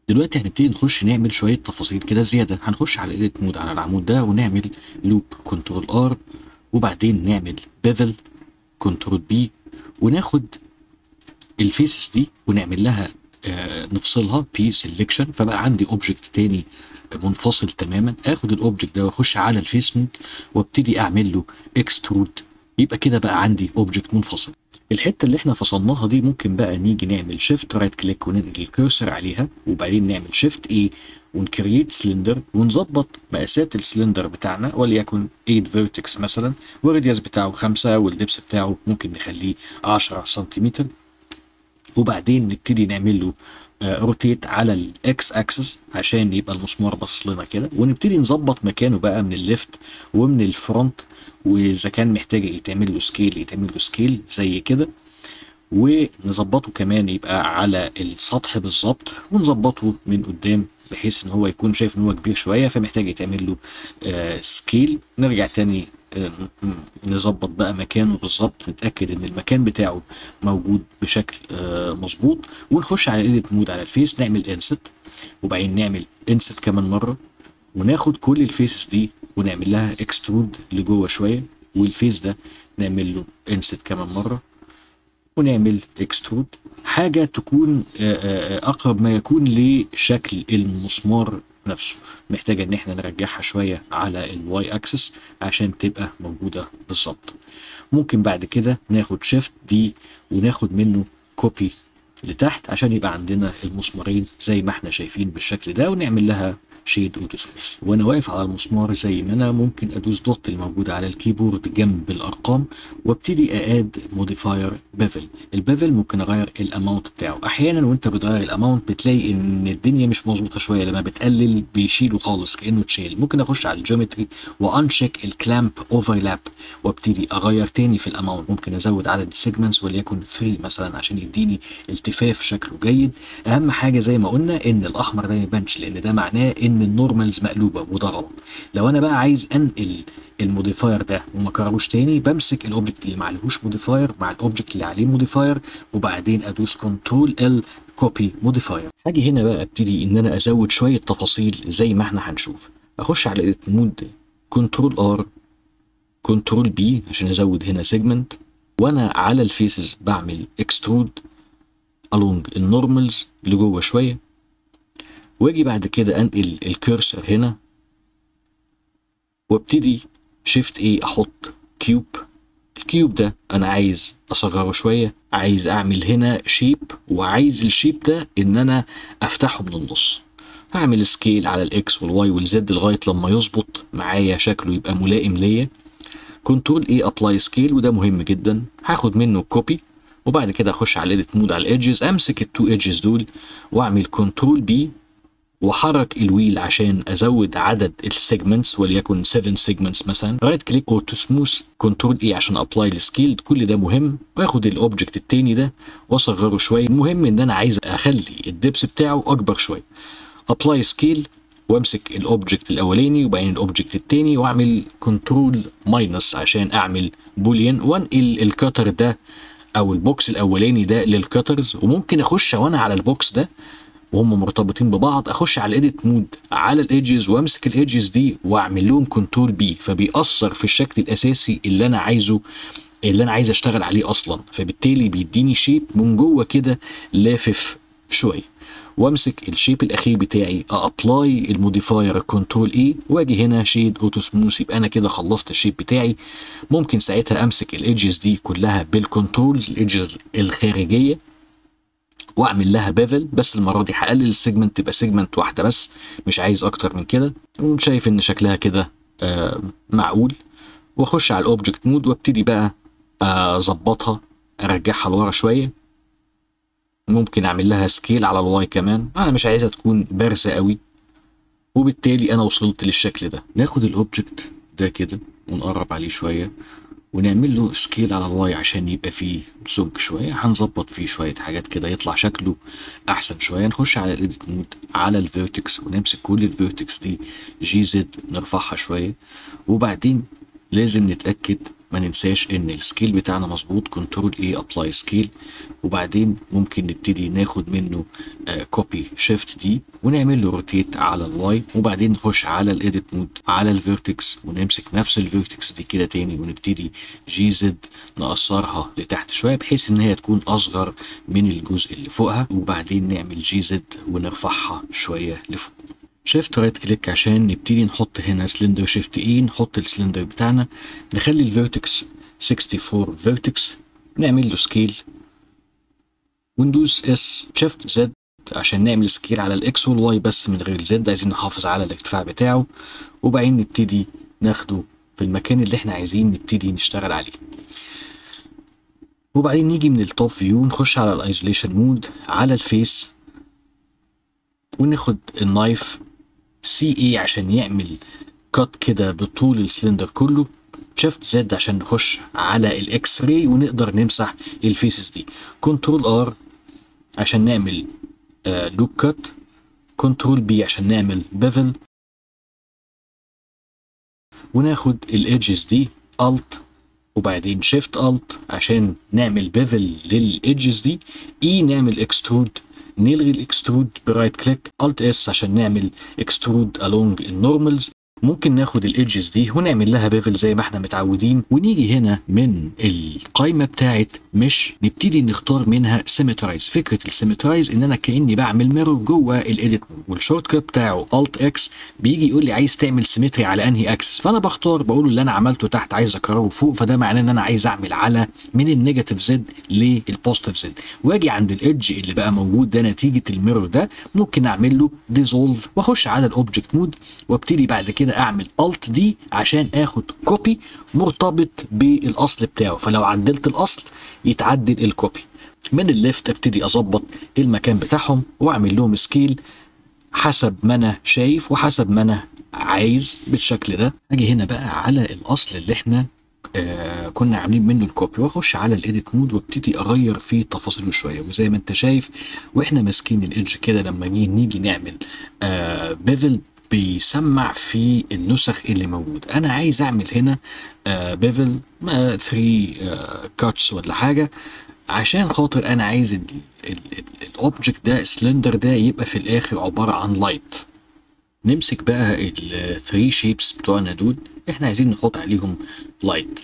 دلوقتي هنبتدي نخش نعمل شويه تفاصيل كده زياده. هنخش على الايديت مود على العمود ده ونعمل لوب كنترول ار، وبعدين نعمل بيفل كنترول بي، وناخد الفيسز دي ونعمل لها نفصلها بي سيلكشن، فبقى عندي اوبجكت تاني منفصل تماما. اخد الاوبجكت ده واخش على الفيس مود وابتدي اعمل له اكسترود، يبقى كده بقى عندي اوبجكت منفصل. الحته اللي احنا فصلناها دي ممكن بقى نيجي نعمل شيفت رايت كليك وننقل الكيرسر عليها، وبعدين نعمل شيفت اي ونكريت سلندر ونظبط مقاسات السلندر بتاعنا، وليكن 8 فيرتكس مثلا، والراديوس بتاعه 5 والدبس بتاعه ممكن نخليه 10 سنتيمتر. وبعدين نبتدي نعمل له روتيت على الاكس اكسس عشان يبقى المسمار باصص لنا كده، ونبتدي نظبط مكانه بقى من الليفت ومن الفرونت، واذا كان محتاج يتعمل له سكيل يتعمل له سكيل زي كده، ونظبطه كمان يبقى على السطح بالظبط، ونظبطه من قدام بحيث ان هو يكون شايف ان هو كبير شويه فمحتاج يتعمل له سكيل. نرجع تاني نظبط بقى مكانه بالظبط، نتاكد ان المكان بتاعه موجود بشكل مظبوط، ونخش على ايديت مود على الفيس نعمل انست، وبعدين نعمل انست كمان مره، وناخد كل الفيسز دي ونعمل لها اكسترود لجوه شويه، والفيس ده نعمل له انست كمان مره ونعمل اكسترود، حاجة تكون أقرب ما يكون لشكل المسمار نفسه. محتاجة إن احنا نرجعها شوية على الواي أكسس عشان تبقى موجودة بالظبط. ممكن بعد كده ناخد شيفت دي وناخد منه كوبي لتحت عشان يبقى عندنا المسمارين زي ما احنا شايفين بالشكل ده، ونعمل لها شيد اوتو سموث. وانا واقف على المسمار زي ما انا ممكن ادوس دوت الموجوده على الكيبورد جنب الارقام وابتدي ااد موديفاير بيفل. البيفل ممكن اغير الاماونت بتاعه. احيانا وانت بتغير الاماونت بتلاقي ان الدنيا مش مظبوطه شويه، لما بتقلل بيشيله خالص كانه اتشال. ممكن اخش على الجيومتري وانشيك الكلامب اوفرلاب وابتدي اغير تاني في الاماونت. ممكن ازود عدد السيجمنتس وليكن 3 مثلا عشان يديني التفاف شكله جيد. اهم حاجه زي ما قلنا ان الاحمر ده ما يبانش، لان ده معناه ان النورمالز مقلوبه وده غلط. لو انا بقى عايز انقل الموديفاير ده وما كرروش تاني، بمسك الاوبجكت اللي ما عليهوش موديفاير مع الاوبجكت اللي عليه موديفاير، وبعدين ادوس كنترول ال كوبي موديفاير. هاجي هنا بقى ابتدي ان انا ازود شويه تفاصيل زي ما احنا هنشوف. اخش على ايديت مود، كنترول ار كنترول بي عشان ازود هنا سيجمنت، وانا على الفيسز بعمل اكسترود along النورمالز لجوه شويه، واجي بعد كده انقل الكيرسر هنا وابتدي شيفت ايه احط كيوب. الكيوب ده انا عايز اصغره شويه، عايز اعمل هنا شيب، وعايز الشيب ده ان انا افتحه من النص. هعمل سكيل على الاكس والواي والزد لغايه لما يظبط معايا شكله يبقى ملائم ليا. كنترول اي ابلاي سكيل، وده مهم جدا. هاخد منه كوبي، وبعد كده اخش على الايديت مود على الايدجز، امسك التو ايدجز دول واعمل كنترول بي واحرك الويل عشان ازود عدد السيجمنتس وليكن 7 سيجمنتس مثلا. رايت كليك اوتو سموث، كنترول اي عشان ابلاي السكيل. كل ده مهم. واخد الاوبجكت التاني ده واصغره شويه. المهم ان انا عايز اخلي الدبس بتاعه اكبر شويه. ابلاي سكيل وامسك الاوبجكت الاولاني وبعدين الاوبجكت التاني واعمل كنترول ماينس عشان اعمل بوليان، وانقل الكتر ده او البوكس الاولاني ده للكترز. وممكن اخش وانا على البوكس ده وهم مرتبطين ببعض، اخش على الايديت مود على الايدجز وامسك الايدجز دي واعمل لهم كنترول بي، فبيأثر في الشكل الاساسي اللي انا عايزه، اللي انا عايز اشتغل عليه اصلا. فبالتالي بيديني شيب من جوه كده لافف شويه. وامسك الشيب الاخير بتاعي ابلاي الموديفاير كنترول اي، واجي هنا شيد اوتو سموث، يبقى انا كده خلصت الشيب بتاعي. ممكن ساعتها امسك الايدجز دي كلها بالكنترولز، الايدجز الخارجيه، واعمل لها بيفل. بس المره دي هقلل السيجمنت تبقى سيجمنت واحده بس، مش عايز اكتر من كده. شايف ان شكلها كده معقول. واخش على الاوبجكت مود وابتدي بقى اظبطها، ارجعها لورا شويه. ممكن اعمل لها سكيل على الواي كمان، انا مش عايزها تكون بارزه قوي. وبالتالي انا وصلت للشكل ده. ناخد الاوبجكت ده كده ونقرب عليه شويه ونعمل له سكيل على الواي عشان يبقى فيه سمك شويه. هنظبط فيه شويه حاجات كده يطلع شكله احسن شويه. نخش على الايديت مود على الفيرتكس ونمسك كل الفيرتكس دي جي زد نرفعها شويه، وبعدين لازم نتاكد ما ننساش ان السكيل بتاعنا مظبوط، كنترول اي ابلاي سكيل، وبعدين ممكن نبتدي ناخد منه كوبي شيفت دي ونعمل له روتيت على الواي، وبعدين نخش على الايديت مود على الفيرتكس ونمسك نفس الفيرتكس دي كده تاني ونبتدي جي زد نقصرها لتحت شويه بحيث ان هي تكون اصغر من الجزء اللي فوقها، وبعدين نعمل جي زد ونرفعها شويه لفوق. شيفت رايت كليك عشان نبتدي نحط هنا سلندر، شيفت اي نحط السلندر بتاعنا، نخلي الفيرتكس 64 فيرتكس، نعمل له سكيل وندوس اس شيفت زد عشان نعمل سكيل على الاكس والواي بس من غير زد، عايزين نحافظ على الارتفاع بتاعه، وبعدين نبتدي ناخده في المكان اللي احنا عايزين نبتدي نشتغل عليه. وبعدين نيجي من التوب فيو نخش على الايزوليشن مود على الفيس وناخد النايف سي اي عشان يعمل كات كده بطول السلندر كله، شيفت زد عشان نخش على الاكس راي ونقدر نمسح الفيسز دي، كنترول ار عشان نعمل لوب كات، كنترول بي عشان نعمل بيفل، وناخد الايدجز دي الت وبعدين شيفت الت عشان نعمل بيفل للايدجز دي، اي نعمل اكسترود، نلغي الاكسترود برايت كليك، الت اس عشان نعمل اكسترود along النورمالز، ممكن ناخد الايدجز دي ونعمل لها بيفل زي ما احنا متعودين، ونيجي هنا من القائمه بتاعت مش نبتدي نختار منها سيمترايز. فكره السيمترايز ان انا كاني بعمل ميرور جوه الايديت مود، والشورت كات بتاعه الت اكس بيجي يقول لي عايز تعمل سيمتري على انهي اكسس، فانا بختار بقول له اللي انا عملته تحت عايز اكرره فوق، فده معناه ان انا عايز اعمل على من النيجاتيف زد للبوزيتيف زد، واجي عند الايدج اللي بقى موجود ده نتيجه الميرور ده ممكن اعمل له ديزولف واخش على الاوبجكت مود وابتدي بعد كده اعمل الت دي عشان اخد كوبي مرتبط بالاصل بتاعه، فلو عدلت الاصل يتعدل الكوبي. من الليفت ابتدي اظبط المكان بتاعهم واعمل لهم سكيل حسب ما انا شايف وحسب ما انا عايز بالشكل ده. اجي هنا بقى على الاصل اللي احنا كنا عاملين منه الكوبي واخش على الايديت مود وابتدي اغير فيه تفاصيله شويه، وزي ما انت شايف واحنا ماسكين الايدج كده لما نيجي نعمل بيفل بيسمع في النسخ اللي موجود. انا عايز اعمل هنا بيفل 3 كاتس ولا حاجه عشان خاطر انا عايز الاوبجكت ده السلندر ده يبقى في الاخر عباره عن لايت. نمسك بقى الثري شيبس بتوعنا دول احنا عايزين نحط عليهم لايت،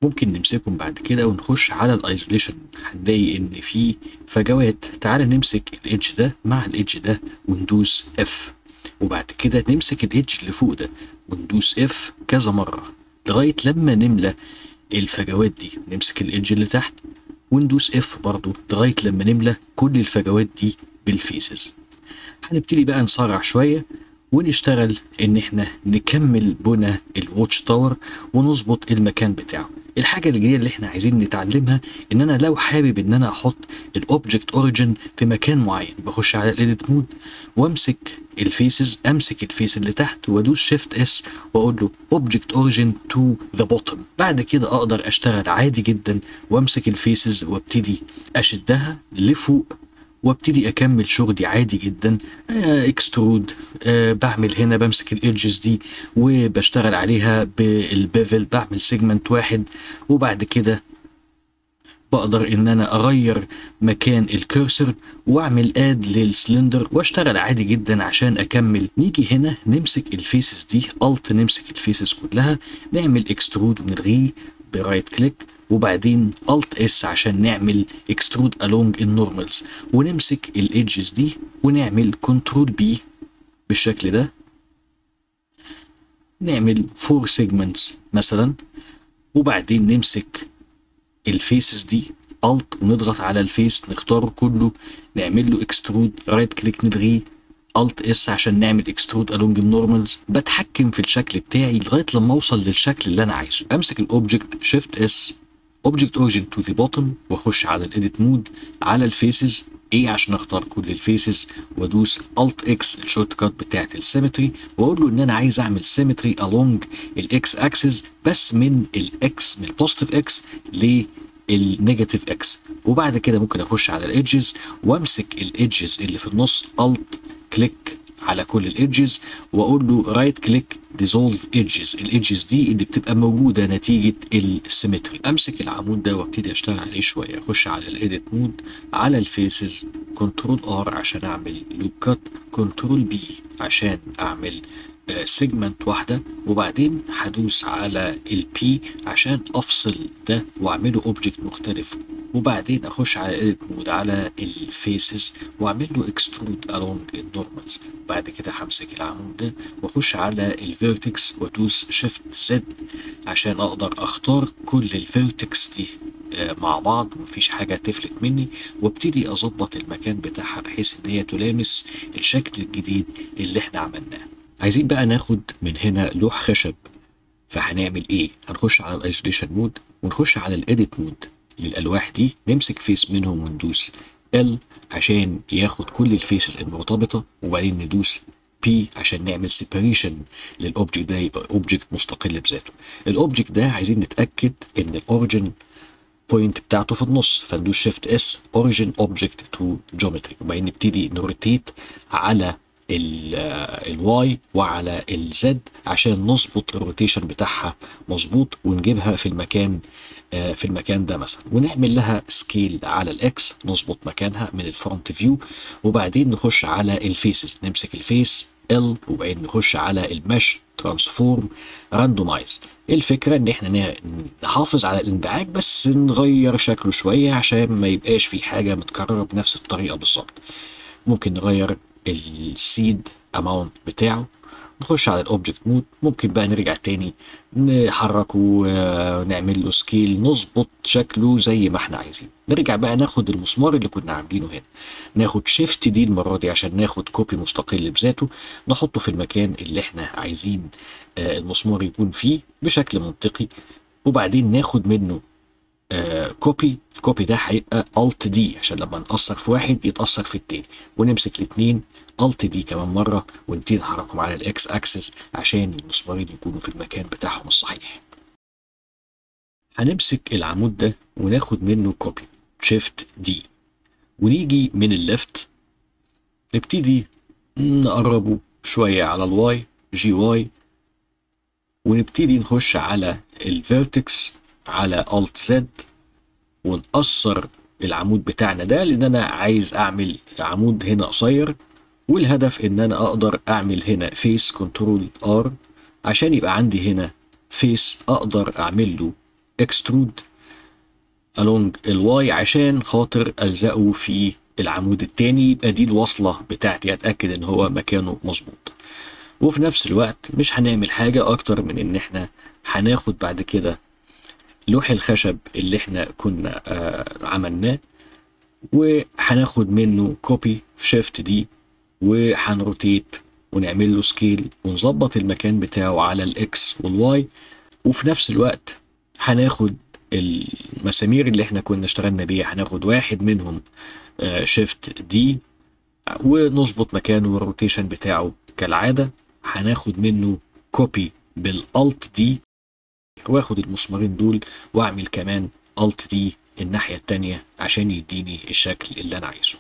ممكن نمسكهم بعد كده ونخش على الايزوليشن، هنلاقي ان في فجوات. تعال نمسك الايدج ده مع الايدج ده وندوس اف، وبعد كده نمسك الايدج اللي فوق ده وندوس اف كذا مره لغايه لما نملى الفجوات دي، نمسك الايدج اللي تحت وندوس اف برضو لغايه لما نملى كل الفجوات دي بالفيسز. هنبتدي بقى نسرع شويه ونشتغل ان احنا نكمل بناء الواتش تاور ونظبط المكان بتاعه. الحاجه الجديده اللي احنا عايزين نتعلمها ان انا لو حابب ان انا احط الاوبجكت اوريجن في مكان معين بخش على الايديت مود وامسك الفيسز، امسك الفيس اللي تحت وادوس شيفت اس واقول له اوبجكت اوريجن تو ذا بوتوم، بعد كده اقدر اشتغل عادي جدا وامسك الفيسز وابتدي اشدها لفوق وابتدي اكمل شغلي عادي جدا. اكسترود بعمل هنا بمسك الايدجز دي وبشتغل عليها بالبيفل، بعمل سيجمنت واحد وبعد كده بقدر ان انا اغير مكان الكرسر واعمل اد للسلندر واشتغل عادي جدا عشان اكمل. نيجي هنا نمسك الفيسز دي الت، نمسك الفيسز كلها نعمل اكسترود ونلغيه برايت كليك وبعدين الت اس عشان نعمل اكسترود along النورمالز، ونمسك الايدجز دي ونعمل كنترول بي بالشكل ده، نعمل 4 سيجمنتس مثلا وبعدين نمسك الفيسز دي الت ونضغط على الفيس نختاره كله نعمل له اكسترود، رايت كليك نلغيه، الت اس عشان نعمل اكسترود along النورمالز. بتحكم في الشكل بتاعي لغايه لما اوصل للشكل اللي انا عايزه. امسك الاوبجكت شيفت اس اوبجكت اوريجن تو ذا بوتوم واخش على الايديت مود على الفيسز ايه عشان اختار كل الفيسز وادوس الت اكس الشورت كات بتاعت السيمتري واقول له ان انا عايز اعمل سيمتري along الاكس اكسس بس من الاكس من البوزيتيف اكس للنيجاتيف اكس، وبعد كده ممكن اخش على الايدجز وامسك الايدجز اللي في النص الت كليك على كل الايدجز واقول له رايت كليك ديزولف ايدجز. الايدجز دي اللي بتبقى موجوده نتيجه السيمتري. امسك العمود ده وابتدي اشتغل عليه شويه، اخش على الايديت مود، على الفيسز، كنترول ار عشان اعمل لوب كات، كنترول بي عشان اعمل سيجمنت واحده، وبعدين هدوس على البي عشان افصل ده واعمله اوبجكت مختلف، وبعدين اخش على ايديت مود على الفيسز واعمل له اكسترود الونج النورمالز. بعد كده همسك العمود ده واخش على الفيرتكس وادوس شيفت زد عشان اقدر اختار كل الفيرتكس دي مع بعض، مفيش حاجة تفلت مني، وابتدي اظبط المكان بتاعها بحيث ان هي تلامس الشكل الجديد اللي احنا عملناه. عايزين بقى ناخد من هنا لوح خشب، فهنعمل ايه؟ هنخش على الايزوليشن مود ونخش على الايديت مود للالواح دي، نمسك فيس منهم وندوس ال عشان ياخد كل الفيسز المرتبطه، وبعدين ندوس بي عشان نعمل سيباريشن للاوبجكت ده يبقى اوبجكت مستقل بذاته. الاوبجكت ده عايزين نتاكد ان الاوريجن بوينت بتاعته في النص، فندوس شيفت اس اوريجن اوبجكت تو جيومتري، وبعدين نبتدي نروتيت على الواي وعلى الزد عشان نظبط الروتيشن بتاعها مظبوط ونجيبها في المكان ده مثلا، ونعمل لها سكيل على الاكس نظبط مكانها من الفرونت فيو، وبعدين نخش على الفيسز، نمسك الفيس ال وبعدين نخش على المش ترانسفورم راندومايز. الفكره ان احنا نحافظ على الانبعاج بس نغير شكله شويه عشان ما يبقاش في حاجه متكرره بنفس الطريقه بالظبط. ممكن نغير السيد اماونت بتاعه، نخش على الاوبجكت مود، ممكن بقى نرجع تاني نحركه ونعمل له سكيل نظبط شكله زي ما احنا عايزين. نرجع بقى ناخد المسمار اللي كنا عاملينه هنا، ناخد شيفت دي المره دي عشان ناخد كوبي مستقل بذاته، نحطه في المكان اللي احنا عايزين المسمار يكون فيه بشكل منطقي، وبعدين ناخد منه كوبي. الكوبي ده هيبقى الت دي عشان لما نأثر في واحد يتأثر في التاني، ونمسك الاتنين الت دي كمان مرة ونبتدي نحركهم على الاكس اكسس عشان المسمارين يكونوا في المكان بتاعهم الصحيح. هنمسك العمود ده وناخد منه كوبي شيفت دي، ونيجي من الليفت نبتدي نقربه شوية على الواي جي واي، ونبتدي نخش على الفيرتكس على الت زد ونقصر العمود بتاعنا ده، لان انا عايز اعمل عمود هنا قصير، والهدف ان انا اقدر اعمل هنا فيس كنترول ار عشان يبقى عندي هنا فيس اقدر اعمل له اكسترود along الواي عشان خاطر الزقه في العمود التاني، يبقى دي الوصلة بتاعتي اتاكد ان هو مكانه مظبوط. وفي نفس الوقت مش هنعمل حاجة اكتر من ان احنا هناخد بعد كده لوح الخشب اللي احنا كنا عملناه، وهناخد منه كوبي شيفت دي وهنروتيت ونعمل له سكيل ونظبط المكان بتاعه على الاكس والواي، وفي نفس الوقت هناخد المسامير اللي احنا كنا اشتغلنا بيها هناخد واحد منهم شيفت دي ونظبط مكانه والروتيشن بتاعه كالعادة. هناخد منه كوبي بالالت دي واخد المسمارين دول واعمل كمان الت دي الناحية التانية عشان يديني الشكل اللي انا عايزه.